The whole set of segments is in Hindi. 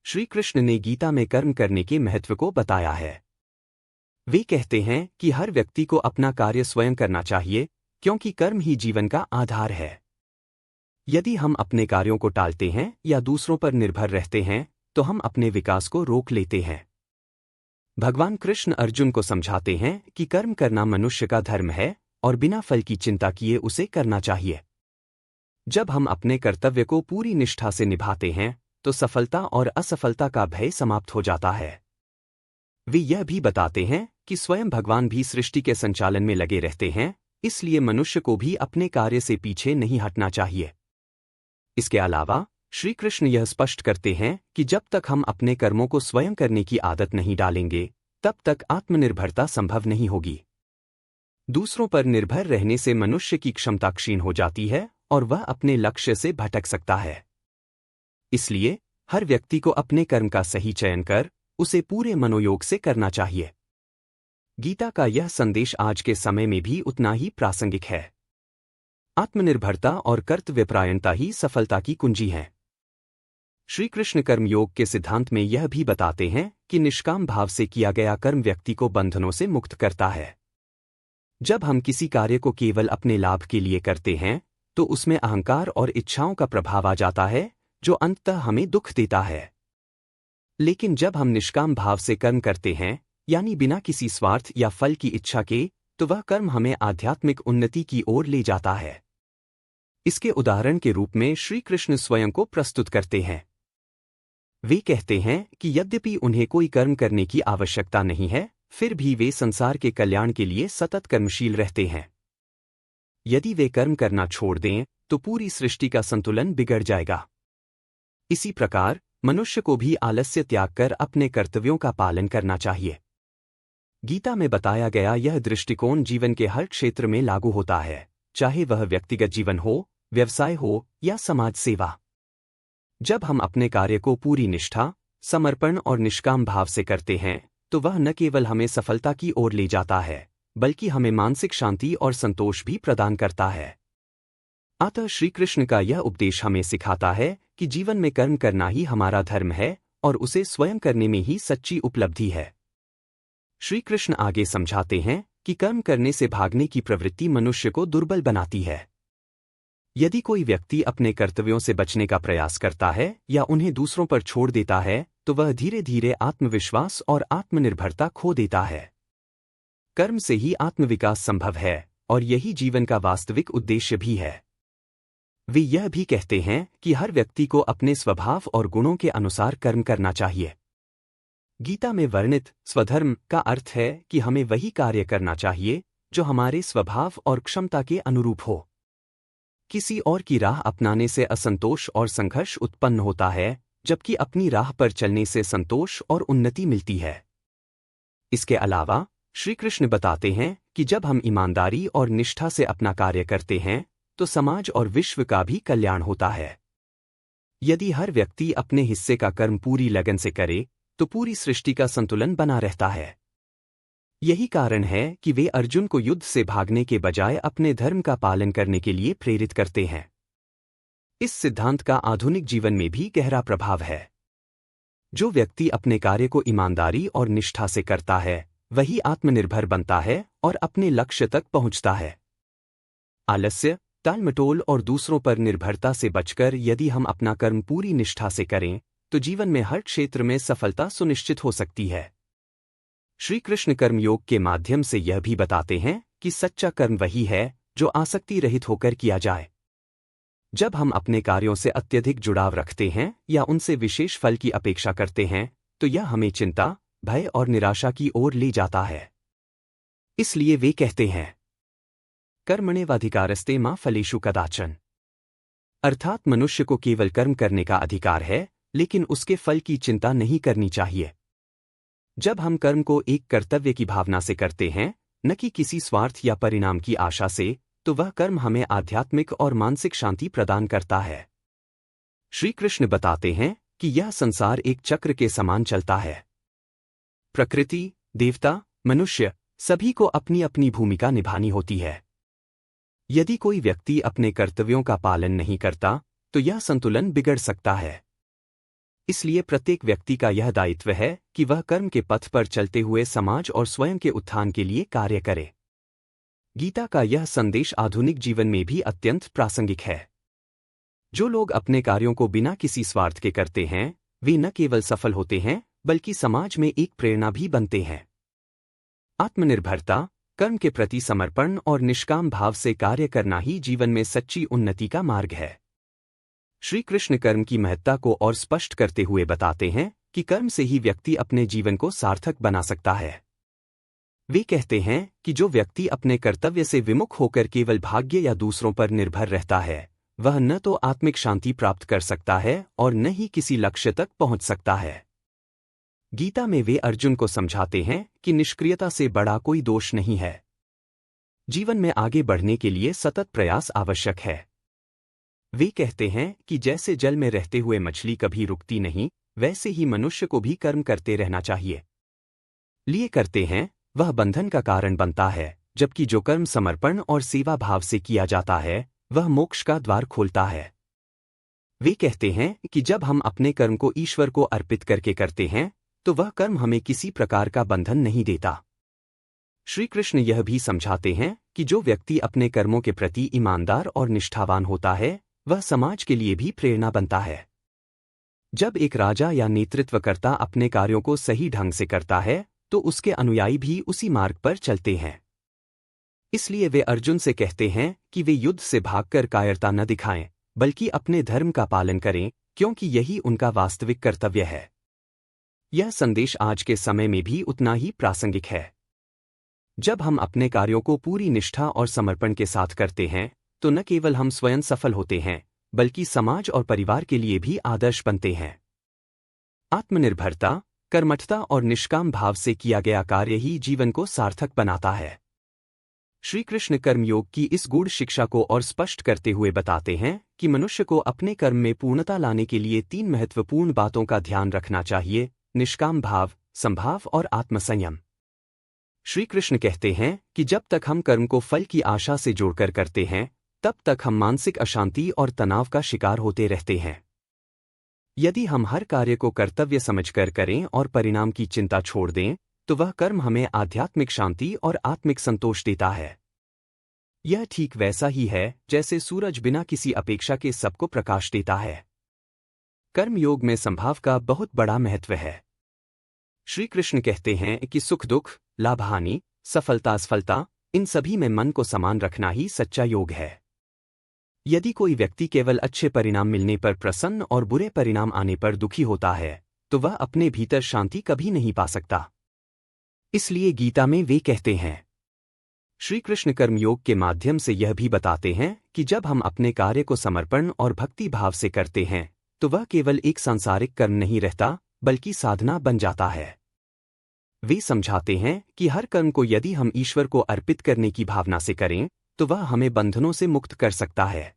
श्री कृष्ण ने गीता में कर्म करने के महत्व को बताया है। वे कहते हैं कि हर व्यक्ति को अपना कार्य स्वयं करना चाहिए, क्योंकि कर्म ही जीवन का आधार है। यदि हम अपने कार्यों को टालते हैं या दूसरों पर निर्भर रहते हैं, तो हम अपने विकास को रोक लेते हैं। भगवान कृष्ण अर्जुन को समझाते हैं कि कर्म करना मनुष्य का धर्म है और बिना फल की चिंता किए उसे करना चाहिए। जब हम अपने कर्तव्य को पूरी निष्ठा से निभाते हैं, तो सफलता और असफलता का भय समाप्त हो जाता है। वे यह भी बताते हैं कि स्वयं भगवान भी सृष्टि के संचालन में लगे रहते हैं, इसलिए मनुष्य को भी अपने कार्य से पीछे नहीं हटना चाहिए। इसके अलावा श्री कृष्ण यह स्पष्ट करते हैं कि जब तक हम अपने कर्मों को स्वयं करने की आदत नहीं डालेंगे, तब तक आत्मनिर्भरता संभव नहीं होगी। दूसरों पर निर्भर रहने से मनुष्य की क्षमता क्षीण हो जाती है और वह अपने लक्ष्य से भटक सकता है। इसलिए हर व्यक्ति को अपने कर्म का सही चयन कर उसे पूरे मनोयोग से करना चाहिए। गीता का यह संदेश आज के समय में भी उतना ही प्रासंगिक है। आत्मनिर्भरता और कर्तव्यपरायणता ही सफलता की कुंजी है। श्री कृष्ण कर्मयोग के सिद्धांत में यह भी बताते हैं कि निष्काम भाव से किया गया कर्म व्यक्ति को बंधनों से मुक्त करता है। जब हम किसी कार्य को केवल अपने लाभ के लिए करते हैं, तो उसमें अहंकार और इच्छाओं का प्रभाव आ जाता है, जो अंततः हमें दुख देता है। लेकिन जब हम निष्काम भाव से कर्म करते हैं, यानी बिना किसी स्वार्थ या फल की इच्छा के, तो वह कर्म हमें आध्यात्मिक उन्नति की ओर ले जाता है। इसके उदाहरण के रूप में श्री कृष्ण स्वयं को प्रस्तुत करते हैं। वे कहते हैं कि यद्यपि उन्हें कोई कर्म करने की आवश्यकता नहीं है, फिर भी वे संसार के कल्याण के लिए सतत कर्मशील रहते हैं। यदि वे कर्म करना छोड़ दें, तो पूरी सृष्टि का संतुलन बिगड़ जाएगा। इसी प्रकार मनुष्य को भी आलस्य त्याग कर अपने कर्तव्यों का पालन करना चाहिए। गीता में बताया गया यह दृष्टिकोण जीवन के हर क्षेत्र में लागू होता है, चाहे वह व्यक्तिगत जीवन हो, व्यवसाय हो या समाज सेवा। जब हम अपने कार्य को पूरी निष्ठा, समर्पण और निष्काम भाव से करते हैं, तो वह न केवल हमें सफलता की ओर ले जाता है, बल्कि हमें मानसिक शांति और संतोष भी प्रदान करता है। अतः श्री कृष्ण का यह उपदेश हमें सिखाता है कि जीवन में कर्म करना ही हमारा धर्म है और उसे स्वयं करने में ही सच्ची उपलब्धि है। श्री कृष्ण आगे समझाते हैं कि कर्म करने से भागने की प्रवृत्ति मनुष्य को दुर्बल बनाती है। यदि कोई व्यक्ति अपने कर्तव्यों से बचने का प्रयास करता है या उन्हें दूसरों पर छोड़ देता है, तो वह धीरे धीरे आत्मविश्वास और आत्मनिर्भरता खो देता है। कर्म से ही आत्मविकास संभव है और यही जीवन का वास्तविक उद्देश्य भी है। वे यह भी कहते हैं कि हर व्यक्ति को अपने स्वभाव और गुणों के अनुसार कर्म करना चाहिए। गीता में वर्णित स्वधर्म का अर्थ है कि हमें वही कार्य करना चाहिए जो हमारे स्वभाव और क्षमता के अनुरूप हो। किसी और की राह अपनाने से असंतोष और संघर्ष उत्पन्न होता है, जबकि अपनी राह पर चलने से संतोष और उन्नति मिलती है। इसके अलावा श्री कृष्ण बताते हैं कि जब हम ईमानदारी और निष्ठा से अपना कार्य करते हैं, तो समाज और विश्व का भी कल्याण होता है। यदि हर व्यक्ति अपने हिस्से का कर्म पूरी लगन से करे, तो पूरी सृष्टि का संतुलन बना रहता है। यही कारण है कि वे अर्जुन को युद्ध से भागने के बजाय अपने धर्म का पालन करने के लिए प्रेरित करते हैं। इस सिद्धांत का आधुनिक जीवन में भी गहरा प्रभाव है। जो व्यक्ति अपने कार्य को ईमानदारी और निष्ठा से करता है, वही आत्मनिर्भर बनता है और अपने लक्ष्य तक पहुंचता है। आलस्य, टालमटोल और दूसरों पर निर्भरता से बचकर यदि हम अपना कर्म पूरी निष्ठा से करें, तो जीवन में हर क्षेत्र में सफलता सुनिश्चित हो सकती है। श्री कृष्ण कर्मयोग के माध्यम से यह भी बताते हैं कि सच्चा कर्म वही है जो आसक्ति रहित होकर किया जाए। जब हम अपने कार्यों से अत्यधिक जुड़ाव रखते हैं या उनसे विशेष फल की अपेक्षा करते हैं, तो यह हमें चिंता, भय और निराशा की ओर ले जाता है। इसलिए वे कहते हैं, कर्मण्येवाधिकारस्ते मा फलेषु कदाचन। अर्थात मनुष्य को केवल कर्म करने का अधिकार है, लेकिन उसके फल की चिंता नहीं करनी चाहिए। जब हम कर्म को एक कर्तव्य की भावना से करते हैं, न कि किसी स्वार्थ या परिणाम की आशा से, तो वह कर्म हमें आध्यात्मिक और मानसिक शांति प्रदान करता है। श्री कृष्ण बताते हैं कि यह संसार एक चक्र के समान चलता है। प्रकृति, देवता, मनुष्य सभी को अपनी अपनी भूमिका निभानी होती है। यदि कोई व्यक्ति अपने कर्तव्यों का पालन नहीं करता, तो यह संतुलन बिगड़ सकता है। इसलिए प्रत्येक व्यक्ति का यह दायित्व है कि वह कर्म के पथ पर चलते हुए समाज और स्वयं के उत्थान के लिए कार्य करे। गीता का यह संदेश आधुनिक जीवन में भी अत्यंत प्रासंगिक है। जो लोग अपने कार्यों को बिना किसी स्वार्थ के करते हैं, वे न केवल सफल होते हैं बल्कि समाज में एक प्रेरणा भी बनते हैं। आत्मनिर्भरता, कर्म के प्रति समर्पण और निष्काम भाव से कार्य करना ही जीवन में सच्ची उन्नति का मार्ग है। श्री कृष्ण कर्म की महत्ता को और स्पष्ट करते हुए बताते हैं कि कर्म से ही व्यक्ति अपने जीवन को सार्थक बना सकता है। वे कहते हैं कि जो व्यक्ति अपने कर्तव्य से विमुख होकर केवल भाग्य या दूसरों पर निर्भर रहता है, वह न तो आत्मिक शांति प्राप्त कर सकता है और न ही किसी लक्ष्य तक पहुंच सकता है। गीता में वे अर्जुन को समझाते हैं कि निष्क्रियता से बड़ा कोई दोष नहीं है। जीवन में आगे बढ़ने के लिए सतत प्रयास आवश्यक है। वे कहते हैं कि जैसे जल में रहते हुए मछली कभी रुकती नहीं, वैसे ही मनुष्य को भी कर्म करते रहना चाहिए। लिए करते हैं, वह बंधन का कारण बनता है, जबकि जो कर्म समर्पण और सेवा भाव से किया जाता है, वह मोक्ष का द्वार खोलता है। वे कहते हैं कि जब हम अपने कर्म को ईश्वर को अर्पित करके करते हैं, तो वह कर्म हमें किसी प्रकार का बंधन नहीं देता। श्री कृष्ण यह भी समझाते हैं कि जो व्यक्ति अपने कर्मों के प्रति ईमानदार और निष्ठावान होता है, वह समाज के लिए भी प्रेरणा बनता है। जब एक राजा या नेतृत्वकर्ता अपने कार्यों को सही ढंग से करता है, तो उसके अनुयायी भी उसी मार्ग पर चलते हैं। इसलिए वे अर्जुन से कहते हैं कि वे युद्ध से भागकर कायरता न दिखाएं, बल्कि अपने धर्म का पालन करें, क्योंकि यही उनका वास्तविक कर्तव्य है। यह संदेश आज के समय में भी उतना ही प्रासंगिक है। जब हम अपने कार्यों को पूरी निष्ठा और समर्पण के साथ करते हैं, तो न केवल हम स्वयं सफल होते हैं, बल्कि समाज और परिवार के लिए भी आदर्श बनते हैं। आत्मनिर्भरता, कर्मठता और निष्काम भाव से किया गया कार्य ही जीवन को सार्थक बनाता है। श्री कृष्ण कर्मयोग की इस गूढ़ शिक्षा को और स्पष्ट करते हुए बताते हैं कि मनुष्य को अपने कर्म में पूर्णता लाने के लिए 3 महत्वपूर्ण बातों का ध्यान रखना चाहिए: निष्काम भाव, समभाव और आत्मसंयम। श्री कृष्ण कहते हैं कि जब तक हम कर्म को फल की आशा से जोड़कर करते हैं, तब तक हम मानसिक अशांति और तनाव का शिकार होते रहते हैं। यदि हम हर कार्य को कर्तव्य समझकर करें और परिणाम की चिंता छोड़ दें, तो वह कर्म हमें आध्यात्मिक शांति और आत्मिक संतोष देता है। यह ठीक वैसा ही है जैसे सूरज बिना किसी अपेक्षा के सबको प्रकाश देता है। कर्मयोग में संभाव का बहुत बड़ा महत्व है। श्री कृष्ण कहते हैं कि सुख दुख, लाभ हानि, सफलता असफलता, इन सभी में मन को समान रखना ही सच्चा योग है। यदि कोई व्यक्ति केवल अच्छे परिणाम मिलने पर प्रसन्न और बुरे परिणाम आने पर दुखी होता है, तो वह अपने भीतर शांति कभी नहीं पा सकता। इसलिए गीता में वे कहते हैं, श्री कृष्ण कर्मयोग के माध्यम से यह भी बताते हैं कि जब हम अपने कार्य को समर्पण और भक्ति भाव से करते हैं, तो वह केवल एक सांसारिक कर्म नहीं रहता, बल्कि साधना बन जाता है। वे समझाते हैं कि हर कर्म को यदि हम ईश्वर को अर्पित करने की भावना से करें, तो वह हमें बंधनों से मुक्त कर सकता है।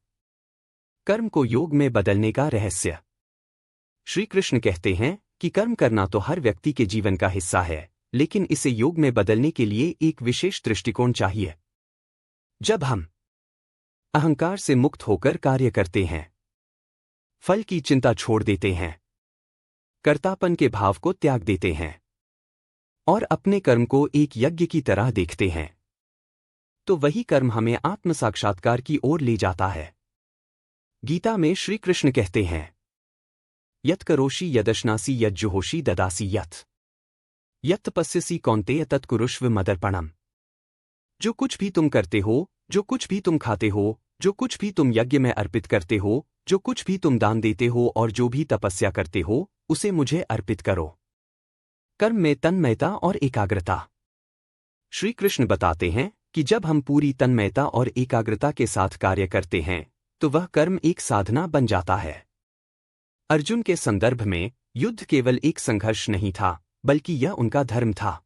कर्म को योग में बदलने का रहस्य। श्री कृष्ण कहते हैं कि कर्म करना तो हर व्यक्ति के जीवन का हिस्सा है, लेकिन इसे योग में बदलने के लिए एक विशेष दृष्टिकोण चाहिए। जब हम अहंकार से मुक्त होकर कार्य करते हैं, फल की चिंता छोड़ देते हैं, कर्तापन के भाव को त्याग देते हैं और अपने कर्म को एक यज्ञ की तरह देखते हैं, तो वही कर्म हमें आत्म साक्षात्कार की ओर ले जाता है। गीता में श्री कृष्ण कहते हैं, यत् करोषि यदश्नासि यज्जुहोषि ददासि यत् तपस्यसि कौन्तेय तत्कुरुष्व मदर्पणम्। जो कुछ भी तुम करते हो, जो कुछ भी तुम खाते हो, जो कुछ भी तुम यज्ञ में अर्पित करते हो, जो कुछ भी तुम दान देते हो और जो भी तपस्या करते हो, उसे मुझे अर्पित करो। कर्म में तन्मयता और एकाग्रता। श्री कृष्ण बताते हैं कि जब हम पूरी तन्मयता और एकाग्रता के साथ कार्य करते हैं, तो वह कर्म एक साधना बन जाता है। अर्जुन के संदर्भ में युद्ध केवल एक संघर्ष नहीं था, बल्कि यह उनका धर्म था।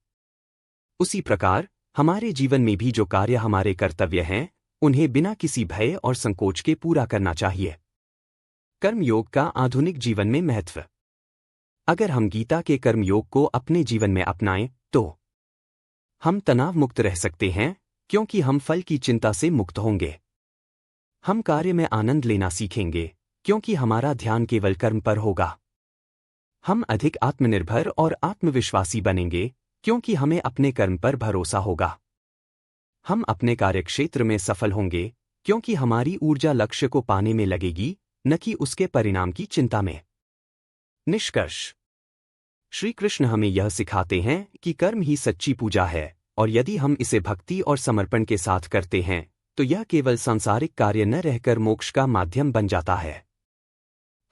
उसी प्रकार हमारे जीवन में भी जो कार्य हमारे कर्तव्य हैं, उन्हें बिना किसी भय और संकोच के पूरा करना चाहिए। कर्मयोग का आधुनिक जीवन में महत्व। अगर हम गीता के कर्मयोग को अपने जीवन में अपनाएं, तो हम तनाव मुक्त रह सकते हैं, क्योंकि हम फल की चिंता से मुक्त होंगे। हम कार्य में आनंद लेना सीखेंगे, क्योंकि हमारा ध्यान केवल कर्म पर होगा। हम अधिक आत्मनिर्भर और आत्मविश्वासी बनेंगे क्योंकि हमें अपने कर्म पर भरोसा होगा। हम अपने कार्यक्षेत्र में सफल होंगे क्योंकि हमारी ऊर्जा लक्ष्य को पाने में लगेगी, न कि उसके परिणाम की चिंता में। निष्कर्ष: श्री कृष्ण हमें यह सिखाते हैं कि कर्म ही सच्ची पूजा है, और यदि हम इसे भक्ति और समर्पण के साथ करते हैं तो यह केवल सांसारिक कार्य न रहकर मोक्ष का माध्यम बन जाता है।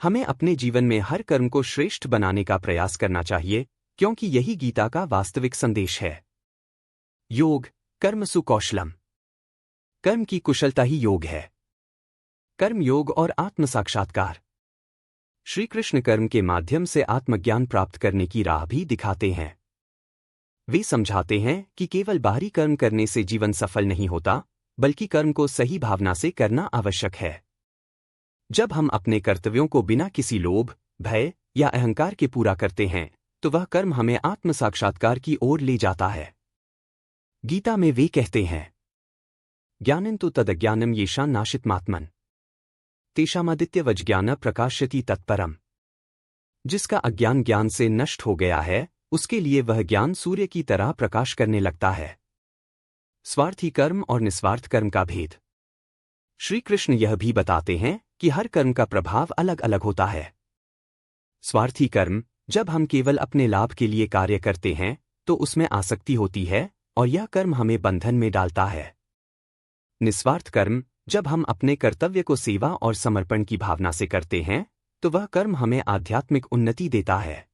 हमें अपने जीवन में हर कर्म को श्रेष्ठ बनाने का प्रयास करना चाहिए, क्योंकि यही गीता का वास्तविक संदेश है। योग कर्मसु कौशलम। कर्म की कुशलता ही योग है। कर्म योग और आत्म साक्षात्कार। श्री कृष्ण कर्म के माध्यम से आत्मज्ञान प्राप्त करने की राह भी दिखाते हैं। वे समझाते हैं कि केवल बाहरी कर्म करने से जीवन सफल नहीं होता, बल्कि कर्म को सही भावना से करना आवश्यक है। जब हम अपने कर्तव्यों को बिना किसी लोभ, भय या अहंकार के पूरा करते हैं तो वह कर्म हमें आत्म साक्षात्कार की ओर ले जाता है। गीता में वे कहते हैं, ज्ञानं तु तदज्ञानं येषां नाशितमात्मन् तेषामादित्यवज्ज्ञान प्रकाशयति तत्परम्। जिसका अज्ञान ज्ञान से नष्ट हो गया है, उसके लिए वह ज्ञान सूर्य की तरह प्रकाश करने लगता है। स्वार्थी कर्म और निस्वार्थ कर्म का भेद। श्री कृष्ण यह भी बताते हैं कि हर कर्म का प्रभाव अलग अलग होता है। स्वार्थी कर्म, जब हम केवल अपने लाभ के लिए कार्य करते हैं तो उसमें आसक्ति होती है और यह कर्म हमें बंधन में डालता है। निस्वार्थ कर्म, जब हम अपने कर्तव्य को सेवा और समर्पण की भावना से करते हैं तो वह कर्म हमें आध्यात्मिक उन्नति देता है।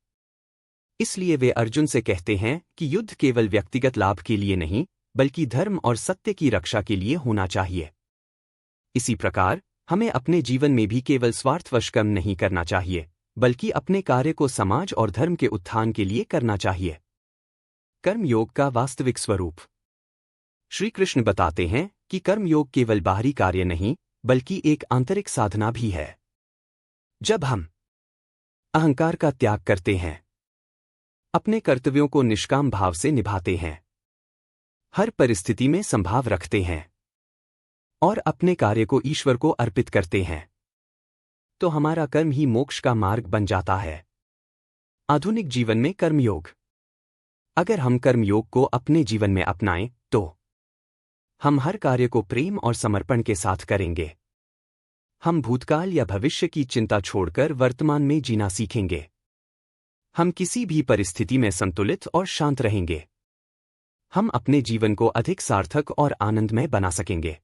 इसलिए वे अर्जुन से कहते हैं कि युद्ध केवल व्यक्तिगत लाभ के लिए नहीं, बल्कि धर्म और सत्य की रक्षा के लिए होना चाहिए। इसी प्रकार हमें अपने जीवन में भी केवल स्वार्थवश कर्म नहीं करना चाहिए, बल्कि अपने कार्य को समाज और धर्म के उत्थान के लिए करना चाहिए। कर्मयोग का वास्तविक स्वरूप। श्री कृष्ण बताते हैं कि कर्मयोग केवल बाहरी कार्य नहीं, बल्कि एक आंतरिक साधना भी है। जब हम अहंकार का त्याग करते हैं, अपने कर्तव्यों को निष्काम भाव से निभाते हैं, हर परिस्थिति में संभाव रखते हैं और अपने कार्य को ईश्वर को अर्पित करते हैं, तो हमारा कर्म ही मोक्ष का मार्ग बन जाता है। आधुनिक जीवन में कर्मयोग। अगर हम कर्मयोग को अपने जीवन में अपनाएं तो हम हर कार्य को प्रेम और समर्पण के साथ करेंगे। हम भूतकाल या भविष्य की चिंता छोड़कर वर्तमान में जीना सीखेंगे। हम किसी भी परिस्थिति में संतुलित और शांत रहेंगे। हम अपने जीवन को अधिक सार्थक और आनंदमय बना सकेंगे।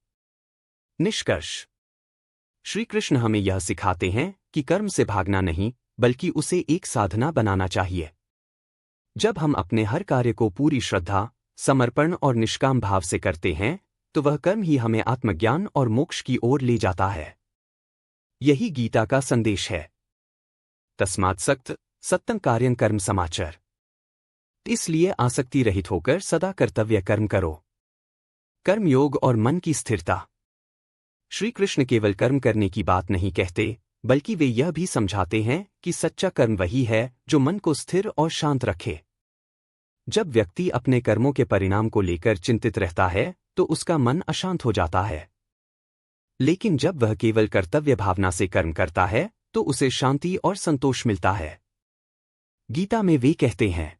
निष्कर्ष: श्री कृष्ण हमें यह सिखाते हैं कि कर्म से भागना नहीं, बल्कि उसे एक साधना बनाना चाहिए। जब हम अपने हर कार्य को पूरी श्रद्धा, समर्पण और निष्काम भाव से करते हैं तो वह कर्म ही हमें आत्मज्ञान और मोक्ष की ओर ले जाता है। यही गीता का संदेश है। तस्मात् सक्त सत्यं कार्यं कर्म समाचर। इसलिए आसक्ति रहित होकर सदा कर्तव्य कर्म करो। कर्मयोग और मन की स्थिरता। श्री कृष्ण केवल कर्म करने की बात नहीं कहते, बल्कि वे यह भी समझाते हैं कि सच्चा कर्म वही है जो मन को स्थिर और शांत रखे। जब व्यक्ति अपने कर्मों के परिणाम को लेकर चिंतित रहता है तो उसका मन अशांत हो जाता है। लेकिन जब वह केवल कर्तव्य भावना से कर्म करता है तो उसे शांति और संतोष मिलता है। गीता में वे कहते हैं,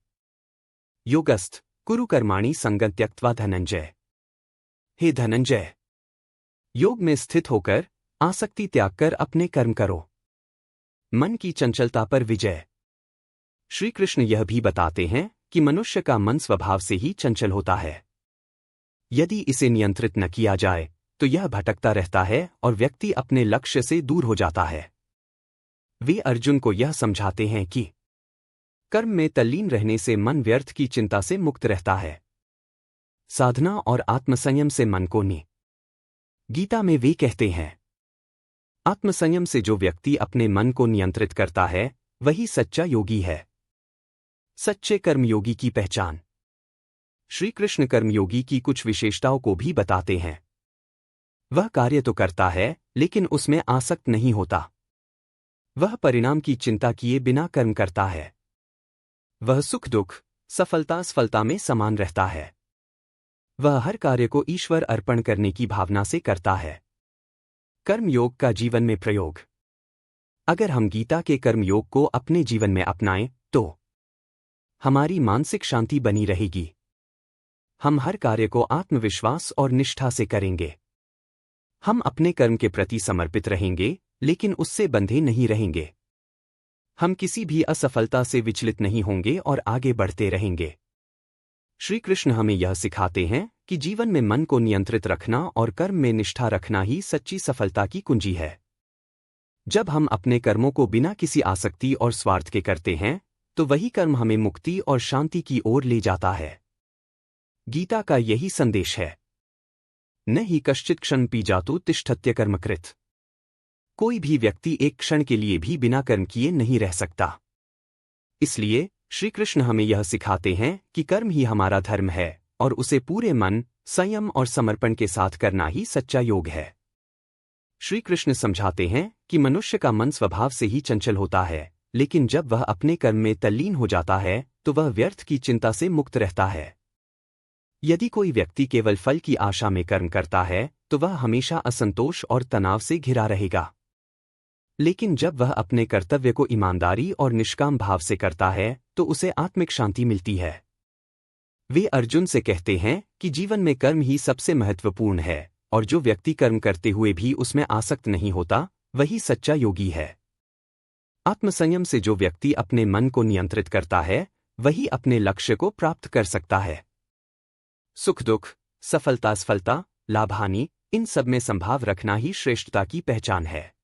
योगस्थ कुरु कर्माणि संगं त्यक्त्वा धनंजय। हे धनंजय, योग में स्थित होकर आसक्ति त्याग कर अपने कर्म करो। मन की चंचलता पर विजय। श्री कृष्ण यह भी बताते हैं कि मनुष्य का मन स्वभाव से ही चंचल होता है। यदि इसे नियंत्रित न किया जाए तो यह भटकता रहता है और व्यक्ति अपने लक्ष्य से दूर हो जाता है। वे अर्जुन को यह समझाते हैं कि कर्म में तल्लीन रहने से मन व्यर्थ की चिंता से मुक्त रहता है। साधना और आत्मसंयम से मन को गीता में वे कहते हैं, आत्मसंयम से जो व्यक्ति अपने मन को नियंत्रित करता है वही सच्चा योगी है। सच्चे कर्मयोगी की पहचान। श्री कृष्ण कर्मयोगी की कुछ विशेषताओं को भी बताते हैं। वह कार्य तो करता है लेकिन उसमें आसक्त नहीं होता। वह परिणाम की चिंता किए बिना कर्म करता है। वह सुख दुख, सफलता असफलता में समान रहता है। वह हर कार्य को ईश्वर अर्पण करने की भावना से करता है। कर्मयोग का जीवन में प्रयोग। अगर हम गीता के कर्मयोग को अपने जीवन में अपनाएं, तो हमारी मानसिक शांति बनी रहेगी। हम हर कार्य को आत्मविश्वास और निष्ठा से करेंगे। हम अपने कर्म के प्रति समर्पित रहेंगे, लेकिन उससे बंधे नहीं रहेंगे। हम किसी भी असफलता से विचलित नहीं होंगे और आगे बढ़ते रहेंगे। श्री कृष्ण हमें यह सिखाते हैं कि जीवन में मन को नियंत्रित रखना और कर्म में निष्ठा रखना ही सच्ची सफलता की कुंजी है। जब हम अपने कर्मों को बिना किसी आसक्ति और स्वार्थ के करते हैं, तो वही कर्म हमें मुक्ति और शांति की ओर ले जाता है। गीता का यही संदेश है। न ही कश्चित् क्षणमपि जातु तिष्ठत्य कर्मकृत्। कोई भी व्यक्ति एक क्षण के लिए भी बिना कर्म किए नहीं रह सकता। इसलिए श्री कृष्ण हमें यह सिखाते हैं कि कर्म ही हमारा धर्म है और उसे पूरे मन, संयम और समर्पण के साथ करना ही सच्चा योग है। श्री कृष्ण समझाते हैं कि मनुष्य का मन स्वभाव से ही चंचल होता है, लेकिन जब वह अपने कर्म में तल्लीन हो जाता है तो वह व्यर्थ की चिंता से मुक्त रहता है। यदि कोई व्यक्ति केवल फल की आशा में कर्म करता है तो वह हमेशा असंतोष और तनाव से घिरा रहेगा। लेकिन जब वह अपने कर्तव्य को ईमानदारी और निष्काम भाव से करता है तो उसे आत्मिक शांति मिलती है। वे अर्जुन से कहते हैं कि जीवन में कर्म ही सबसे महत्वपूर्ण है और जो व्यक्ति कर्म करते हुए भी उसमें आसक्त नहीं होता, वही सच्चा योगी है। आत्मसंयम से जो व्यक्ति अपने मन को नियंत्रित करता है, वही अपने लक्ष्य को प्राप्त कर सकता है। सुख दुख, सफलता असफलता, लाभ हानि, इन सब में संभाव रखना ही श्रेष्ठता की पहचान है।